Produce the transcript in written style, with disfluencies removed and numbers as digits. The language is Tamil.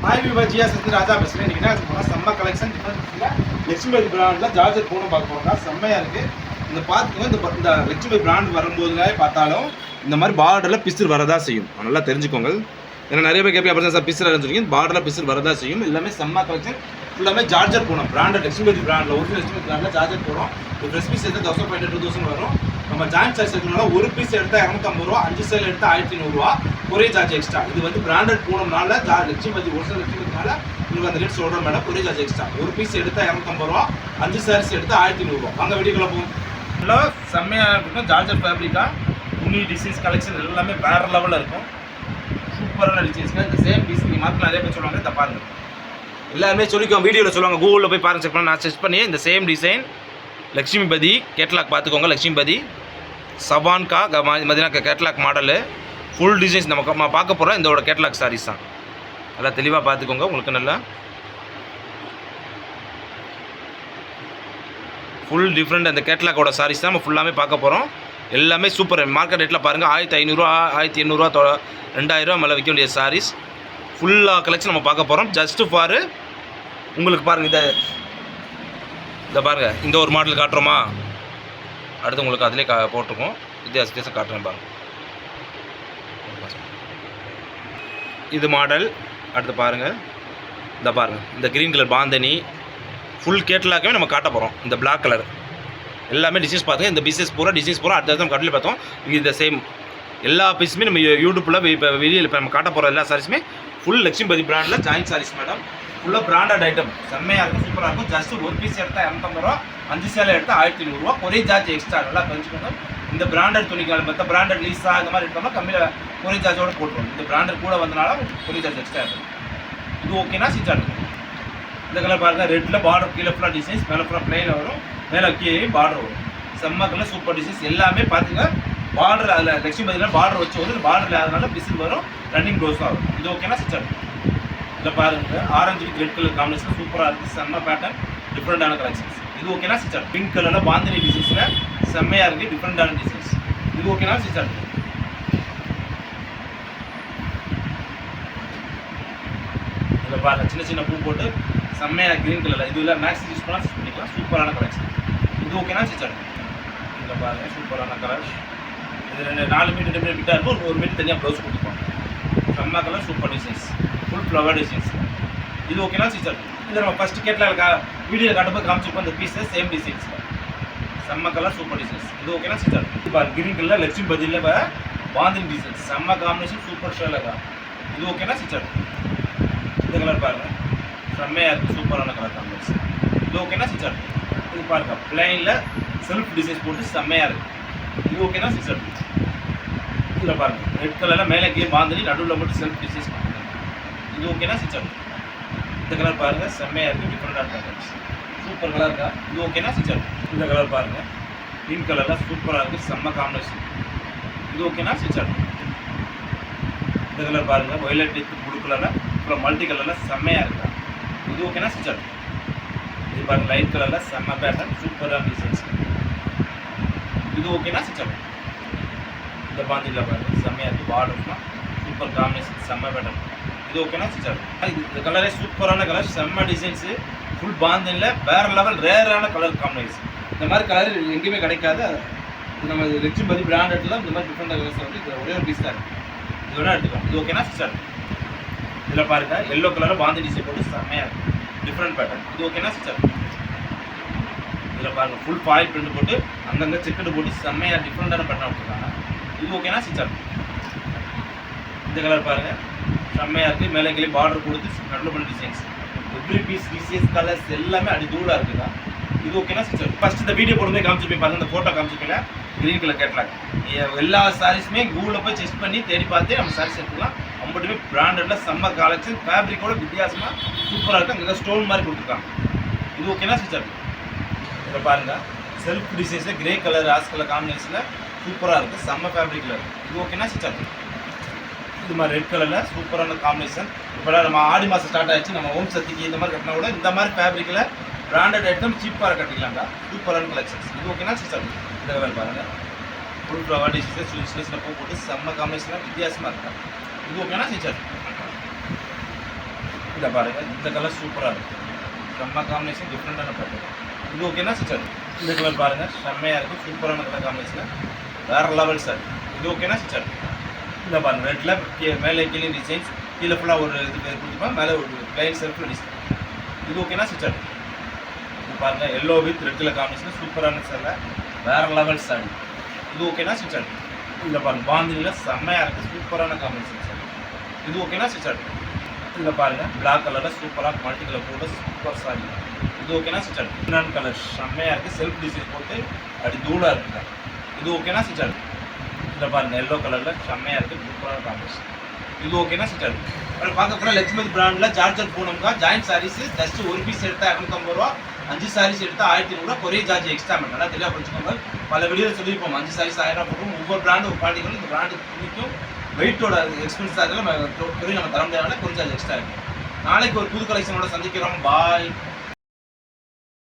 ஹாய் விவாஜியா சத்து ராஜா பேசுகிறேன். இன்றைக்கி என்ன போனால் செம்ம கலெக்ஷன் லட்சுமி பிராண்டில் ஜார்ஜர் போகணும் பார்க்க போகிறோம்னா செம்மையாக இருக்குது. இந்த பார்த்துக்கோங்க, இந்த லட்சுமி பிராண்ட் வரும்போதுலே பார்த்தாலும் இந்த மாதிரி பார்டரில் பிசிறு வரதா செய்யும். நல்லா தெரிஞ்சுக்கோங்க. ஏன்னா நிறைய பேர் கேட்பீங்க அப்படி சார் பிசிறு சொல்லிங்க, பார்டரில் பிசிறு வரதா செய்யும். எல்லாமே செம்ம கலெக்ஷன், ஃபுல்லாமே ஜார்ஜர் போகணும் பிராண்டட் லட்சுமி பிராண்டில் ஒரு லட்சுமி பிராண்டில் ஜார்ஜர் போகிறோம். ஒரு ட்ரெஸ் பீஸ் எடுத்து 1500 2000 வரும். நம்ம ஜாயின்ட் சார்ஜ் எடுக்கணும்னா ஒரு பீஸ் எடுத்தால் 250 ரூபா, 5 சேல் எடுத்தால் 1500 ரூபா, ஒரே சார்ஜ் எக்ஸ்ட்ரா. இது வந்து பிராண்டட் போனோம்னால லட்சுமி ஒரு சில லட்சுமினால உங்களுக்கு அந்த ரேட் சொல்கிறோம் மேடம். ஒரே சார்ஜ் எக்ஸ்ட்ரா. ஒரு பீஸ் எடுத்தால் 250 ரூபா, 5 சாரீஸ் எடுத்தால் 1500 ரூபா. அங்கே வீடியோக்குள்ள போகும். நல்லா செம்மையாக இருக்கும். ஜார்ஜர் ஃபேப்ரிக்கா உன்னி டிசைன்ஸ் கலெக்ஷன் எல்லாமே வேறு லெவலில் இருக்கும். சூப்பரான டிசைன்ஸ்க்கு இந்த சேம் டிசைன் நீங்கள் மார்க்கில் நிறைய பேர் சொல்லுவாங்க. இதை பாருங்கள், எல்லாருமே சொல்லிக்கோங்க, வீடியோவில் சொல்லுவாங்க, கூகுளில் போய் பாருங்க, செக் பண்ண. நான் செக் பண்ணி இந்த சேம் டிசைன் லக்ஷ்மிபதி கேட்லாக் பார்த்துக்கோங்க. லக்ஷ்மிபதி சபான்கா மதினா கேட்லாக் மாடலு ஃபுல் டிசைன்ஸ் நம்ம பார்க்க போகிறோம். இதோட கேட்லாக் சாரீஸ் தான். நல்லா தெளிவாக பார்த்துக்கோங்க. உங்களுக்கு நல்லா ஃபுல் டிஃப்ரெண்ட் அந்த கேட்லாக்கோட சாரீஸ் தான் நம்ம ஃபுல்லாமே பார்க்க போகிறோம். எல்லாமே சூப்பர். மார்க்கெட் ரேட்டில் பாருங்கள் 1500 1800 2000 மேலே விற்க வேண்டிய சாரீஸ் ஃபுல்லாக கலெக்ஷன் நம்ம பார்க்க போகிறோம். ஜஸ்ட்டு ஃபார் உங்களுக்கு பாருங்கள். இதை பாருங்கள், இந்த ஒரு மாடல் காட்டுறோமா, அடுத்து உங்களுக்கு அதிலே போட்டிருக்கோம். வித்தியாசம் காட்டுறேன் பாருங்கள். இது மாடல். அடுத்து பாருங்கள், இந்த பாருங்கள், இந்த க்ரீன் கலர் பாந்தனி ஃபுல் கேட்லாக்கவே நம்ம காட்ட போகிறோம். இந்த பிளாக் கலர் எல்லாமே டிசைன்ஸ் பார்த்துங்க. இந்த பிசஸ் பூரா டிசைன்ஸ் பூரா அடுத்த நம்ம கடையில் பார்த்தோம். இந்த சேம் எல்லா பீஸுமே நம்ம யூடியூப்பில் இப்போ வெளியில் இப்போ நம்ம காட்ட போகிற எல்லா சாரீஸுமே ஃபுல் லட்சுமிபதி பிராண்டில் ஜாயின்ட் சாரீஸ் மேடம். ஃபுல்லாக பிராண்டட் ஐட்டம் செம்மையாக இருக்கும், சூப்பராக இருக்கும். ஜஸ்ட் ஒரு பீஸ் எடுத்தால் 250 ரூபா, 5 சேலை எடுத்தால் 1500 ரூபா, ஒரே சார்ஜ் எக்ஸ்ட்ரா. நல்லா தெரிஞ்சுக்கோங்க. இந்த பிராண்டட் துணிகள் மற்ற பிராண்டட் லீஸா இந்த மாதிரி எடுத்தோம்னா கம்மியில் ஒரே சார்ஜோடு போட்டுருவோம். இந்த பிராண்டட் கூட வந்தனால ஒரே சார்ஜ் எக்ஸ்ட்ரா இருக்கும். இது ஓகேனா சீச்சா இருக்கும். இந்த கலர் பாருங்கள், ரெட்டில் பார்டர் கீழே ஃபுல்லாக டிசைன்ஸ், மேலே ஃபுல்லாக பிளைனில் வரும், மேலே கீழே பார்டர் வரும். செம்ம கலர் சூப்பர் டிசைன்ஸ் எல்லாமே பார்த்துங்க. பார்டர் அதில் லட்சுமிபதியில் பார்டர் வச்சு வந்து பார்டரில் அதனால பிசில் வரும், ரன்னிங் க்ளோஸாக வரும். இது ஓகேனா சீச்சா இருக்கும். இதில் பாருங்கள், orange with red colour combination சூப்பராக இருக்குது. செம்ம பேட்டர்ன், டிஃப்ரெண்டான கலெக்ஷன்ஸ். இது ஓகேனா சிச்சார். பிங்க் கலரில் பாந்தினி டிசைன்ஸில் செம்மையாக இருக்குது, டிஃப்ரெண்டான டிசைன்ஸ். இது ஓகேனா சிச்சார். இதில் பாருங்கள், சின்ன சின்ன பூ போட்டு செம்மையாக க்ரீன் கலரில் இதில் மேக்ஸ் யூஸ் பண்ணால் யூஸ் பண்ணிக்கலாம். சூப்பரான கலெக்ஷன். இது ஓகேனா சிச்சார். இதில் பாருங்கள், சூப்பரான கலர். இது 4 மீட்டர் டிஃப்ரெண்ட் மீட்டாக இருக்கும். ஒரு மீட்டர் தனியாக ப்ளவுஸ் கொடுத்துருப்பாங்க. செம்ம colour, super designs, full flower designs. இது ஓகேனா சிச்சர். இது நம்ம ஃபஸ்ட்டு கேட்லாக வீடியோவில் காட்டும்போது காமிச்சிருப்போம். இந்த பீஸை சேம் டிசைன்ஸ், செம்ம கலர், சூப்பர் டிசைன்ஸ். இது ஓகேனா சிச்சர். இப்போ கிரீன் கலர் லட்சுமிபதியில் பாந்தினி டிசைன்ஸ் செம்ம காம்பினேஷன், சூப்பர் ஷேலாக. இது ஓகேனா சிச்சர். இந்த கலர் பாருங்கள், செம்மையாக இருக்குது, சூப்பரான கலர் காம்பினேஷன். இது ஓகேனா சிச்சர். இது பாருங்கள், பிளைனில் செல்ஃப் டிசைன்ஸ் போட்டு செம்மையாக இருக்குது. இது ஓகேனா சிச்சர். இதில் பாருங்கள், ரெட் கலரில் மேலே கீழே பாந்தினி, நடுவில் மட்டும் செல்ஃப் டிசைன்ஸ் பண்ணுறாங்க. இது ஓகேனா சிச்சர். இந்த கலர் பாருங்கள், செம்மையாக இருக்குது, டிஃப்ரெண்டாக கலர்ஸ், சூப்பர் கலர் இருக்கா. இது ஓகேனா சிச்சர். இந்த கலர் பாருங்கள், பிங்க் கலரில் சூப்பராக இருக்குது, செம்ம காம்பினேஷன். இது ஓகேனா சிச்சர். இந்த கலர் பாருங்கள், வயலட் வித் ப்ளூ கலரில் அப்புறம் மல்டி கலரில் செம்மையாக இருக்கா. இது ஓகேனா சிச்சர். இது பாருங்கள், லைட் கலரில் செம்ம பேட்டர்ன், சூப்பரான டிசைன்ஸ். இது ஓகேனா சிச்சர். இந்த பாந்தியில் பாருங்கள், செம்மையாக இருக்குது, பார்டர்லாம் சூப்பர் காம்பினேஷன், செம்ம பேட்டர்ன். இது ஓகேனா சிச்சர். இந்த கலரே சூப்பரான கலர், செம்ம டிசைன்ஸு, ஃபுல் பாந்தினில் வேறு லெவல் ரேரான கலர் காம்பினேஷன். இந்த மாதிரி கலர் எங்கேயுமே கிடைக்காது. இது நம்ம லட்சுமிபதி பிராண்டட்ல இந்த மாதிரி டிஃப்ரெண்ட் கலர்ஸ் வந்து இது ஒரே ஒரு பீஸ் தான் இருக்குது. இது வேணால் எடுத்துக்கலாம். இது ஓகேனா சிச்சர். இதில் பாருங்கள், எல்லோ கலரில் பாந்தி டிசைன் போட்டு செம்மையாக இருக்குது, டிஃப்ரெண்ட் பேட்டர்ன். இது ஓகேனா சிச்சர். இதில் பாருங்கள், ஃபுல் ஃபாயில் பிரிண்ட் போட்டு அங்கங்கே செக்குடு போட்டு செம்மையாக டிஃப்ரெண்டான பேட்டர்ன் கொடுத்துருக்காங்க. இது ஓகேனா சிச்சர். இந்த கலர் பாருங்கள், செம்மையாக இருக்குது, மேலே கீழே பார்டர் கொடுத்து நடுவில் பண்ண designs, every piece designs colours எல்லாமே அடி தூளாக இருக்குதா. இது ஓகேனா சிச்சர். ஃபஸ்ட் இந்த வீடியோ போடும்போது காமிச்சிருப்பேன் பாருங்கள், இந்த ஃபோட்டோ காமிச்சிருப்பீங்க க்ரீன் கலர் கேட்லாக். எல்லா சாரீஸுமே கூகுளில் போய் செக் பண்ணி தேடி பார்த்து நம்ம சாரீஸ் எடுத்துக்கலாம். நம்மகிட்டமே பிராண்டடில் செம்ம கலெக்ஷன், ஃபேப்ரிக்கோட வித்தியாசமாக சூப்பராக இருக்குது. அங்கே ஸ்டோன் மாதிரி கொடுத்துருக்காங்க. இது ஓகேனா சிச்சர். இதில் பாருங்கள், செல்ஃப் டிசைன்ஸில் கிரே கலர் ஆஸ் கலர் காம்பினேஷனில் சூப்பராக இருக்குது, செம்ம ஃபேப்ரிக்கில் இருக்குது. இது ஓகேனா சிச்சர். இது மாதிரி ரெட் கலரில் சூப்பரான காம்பினேஷன். இப்போ நம்ம ஆடி மாதம் ஸ்டார்ட் ஆகிடுச்சு, நம்ம ஓம் சக்திக்கு இந்த மாதிரி கட்டினா கூட இந்த மாதிரி ஃபேப்ரிக்கில் பிராண்டட் ஐட்டம் சீப்பாக கட்டிக்கலாம்டா. சூப்பரான கலெக்ஷன்ஸ். இது ஓகேனா சிஸ்டர். இந்த கலர் பாருங்கள், ஃபுல் ஃப்ளவர் டிசைன்ஸ், சின்ன சின்ன பூ போட்டு செம்ம காம்பினேஷனாக வித்தியாசமாக இருக்கா. இது ஓகேனா சிஸ்டர். இந்த பாருங்கள், இந்த கலர் சூப்பராக இருக்குது. செம்ம காம்பினேஷன், டிஃப்ரெண்ட்டான பேட்டர்ன். இது ஓகேனா சிஸ்டர்? இந்த கலர் பாருங்கள், செம்மையாக இருக்குது, சூப்பரான கலர் காம்பினேஷன், வேறு லெவல் சார். இது ஓகேனா சிஸ்டர்? இந்த பாருங்கள், ரெட்டில் மேலே கீழே டிசைன்ஸ், கீழே ஃபுல்லாக ஒரு இது கொடுத்துப்பேன், மேலே ஒரு பிளைன் செல்ஃபில் டிசைன். இது ஓகேனா சிஸ்டர்? இது பாருங்கள், yellow with red colour combination, சூப்பரான சார், வேறு லெவல் சார். இது ஓகேனா சிஸ்டர்? இந்த பாருங்கள், பாந்தினியில் செம்மையாக இருக்குது, சூப்பரான காம்பினேஷன் சார். இது ஓகேனா சிஸ்டர்? இதில் பாருங்கள், பிளாக் கலரில் சூப்பராக மல்டி கலர் போட்டு சூப்பர் சாரி. இது ஓகேனா சிஸ்டர்? கிரான் கலர் செம்மையாக இருக்குது, செல்ஃப் டிசைன் போட்டு அப்படி தூளாக இருக்குங்க. இது ஓகேனா சிஸ்டர்? இதில் பாருங்கள், எல்லோ கலரில் செம்மையாக இருக்குது, சூப்பரான காம்பினேஷன். இது ஓகேனா சிஸ்டர்? அப்புறம் பார்க்க போகிற லட்சுமி பிராண்டில் ஜார்ஜர் போனோம்னா ஜாயின்ட் சாரீஸ் ஜஸ்ட் ஒரு பீஸ் எடுத்தால் 250 ரூபா, 5 சாரீஸ் எடுத்தால் 1200 ரூபா, கொரிய சார்ஜ் எக்ஸ்ட்ரா பண்ணலாம். நல்லா தெளிவாக படிச்சுக்கோங்க. பல வீடியோவில் சொல்லியிருப்போம், 5 சாரீஸ் 1000 ரூபா போடுவோம். ஒவ்வொரு பிராண்டு ஒரு குவாலிட்டிகளும் இந்த பிராண்டு பிடிக்கும். வெயிட்டோட எக்ஸ்பென்ஸ் ஆகல நம்ம தர முடியாத கொரிய நம்ம தர முடியாத கொரிய சார்ஜ் எக்ஸ்ட்ரா இருக்கும். நாளைக்கு ஒரு புது கலெக்ஷனோட சந்திக்கிறோம். பாய்.